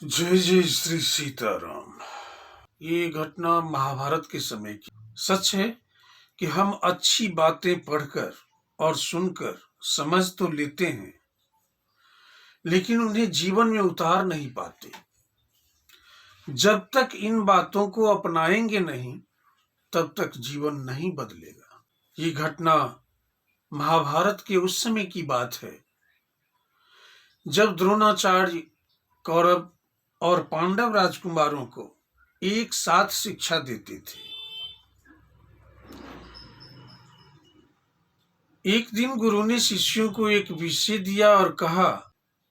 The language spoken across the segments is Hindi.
जय जय श्री सीताराम। ये घटना महाभारत के समय की। सच है कि हम अच्छी बातें पढ़कर और सुनकर समझ तो लेते हैं, लेकिन उन्हें जीवन में उतार नहीं पाते। जब तक इन बातों को अपनाएंगे नहीं, तब तक जीवन नहीं बदलेगा। ये घटना महाभारत के उस समय की बात है जब द्रोणाचार्य कौरव और पांडव राजकुमारों को एक साथ शिक्षा देते थे। एक दिन गुरु ने शिष्यों को एक विषय दिया और कहा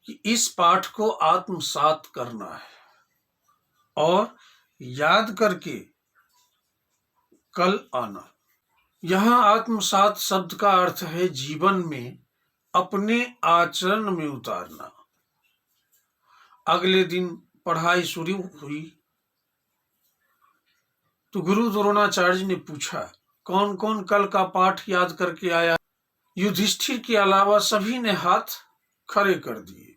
कि इस पाठ को आत्मसात करना है और याद करके कल आना। यहाँ आत्मसात शब्द का अर्थ है जीवन में अपने आचरण में उतारना। अगले दिन पढ़ाई शुरू हुई तो गुरु द्रोणाचार्य ने पूछा, कौन कौन कल का पाठ याद करके आया? युधिष्ठिर के अलावा सभी ने हाथ खड़े कर दिए।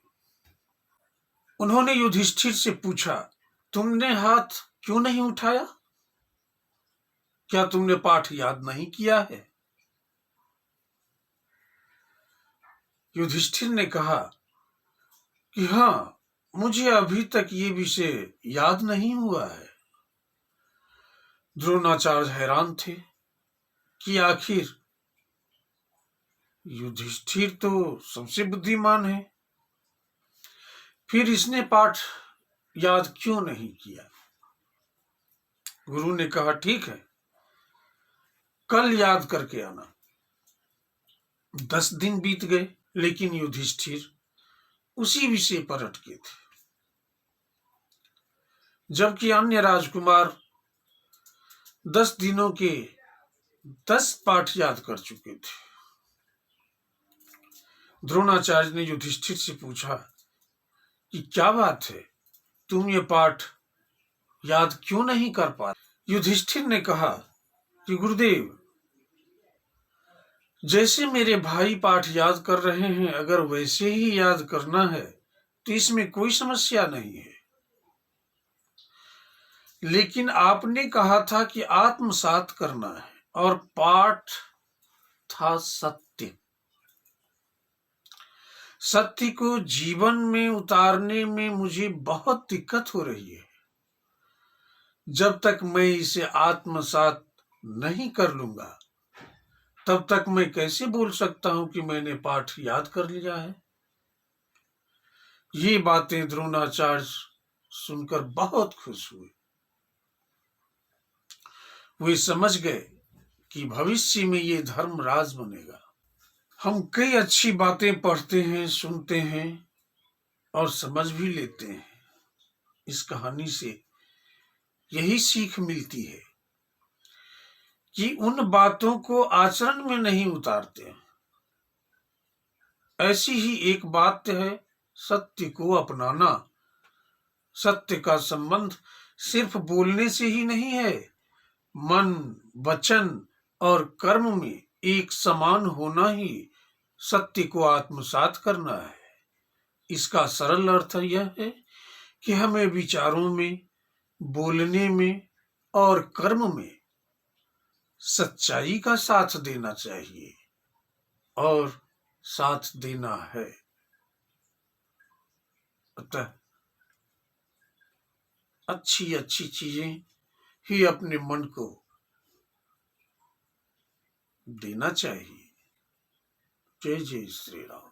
उन्होंने युधिष्ठिर से पूछा, तुमने हाथ क्यों नहीं उठाया? क्या तुमने पाठ याद नहीं किया है? युधिष्ठिर ने कहा कि हाँ, मुझे अभी तक ये विषय याद नहीं हुआ है। द्रोणाचार्य हैरान थे कि आखिर युधिष्ठिर तो सबसे बुद्धिमान है, फिर इसने पाठ याद क्यों नहीं किया? गुरु ने कहा, ठीक है, कल याद करके आना। 10 दिन बीत गए, लेकिन युधिष्ठिर उसी विषय पर अटके थे, जबकि अन्य राजकुमार 10 दिनों के 10 पाठ याद कर चुके थे। द्रोणाचार्य ने युधिष्ठिर से पूछा कि क्या बात है, तुम ये पाठ याद क्यों नहीं कर पा रहे? युधिष्ठिर ने कहा कि गुरुदेव, जैसे मेरे भाई पाठ याद कर रहे हैं, अगर वैसे ही याद करना है तो इसमें कोई समस्या नहीं है, लेकिन आपने कहा था कि आत्मसात करना है और पाठ था सत्य। सत्य को जीवन में उतारने में मुझे बहुत दिक्कत हो रही है। जब तक मैं इसे आत्मसात नहीं कर लूंगा, तब तक मैं कैसे बोल सकता हूं कि मैंने पाठ याद कर लिया है? ये बातें द्रोणाचार्य सुनकर बहुत खुश हुए। वे समझ गए कि भविष्य में ये धर्मराज बनेगा। हम कई अच्छी बातें पढ़ते हैं, सुनते हैं और समझ भी लेते हैं। इस कहानी से यही सीख मिलती है कि उन बातों को आचरण में नहीं उतारते। ऐसी ही एक बात है सत्य को अपनाना। सत्य का संबंध सिर्फ बोलने से ही नहीं है, मन, वचन और कर्म में एक समान होना ही सत्य को आत्मसात करना है। इसका सरल अर्थ यह है कि हमें विचारों में, बोलने में और कर्म में सच्चाई का साथ देना चाहिए और साथ देना है। अतः अच्छी अच्छी चीजें ही अपने मन को देना चाहिए। जय जय श्री राम।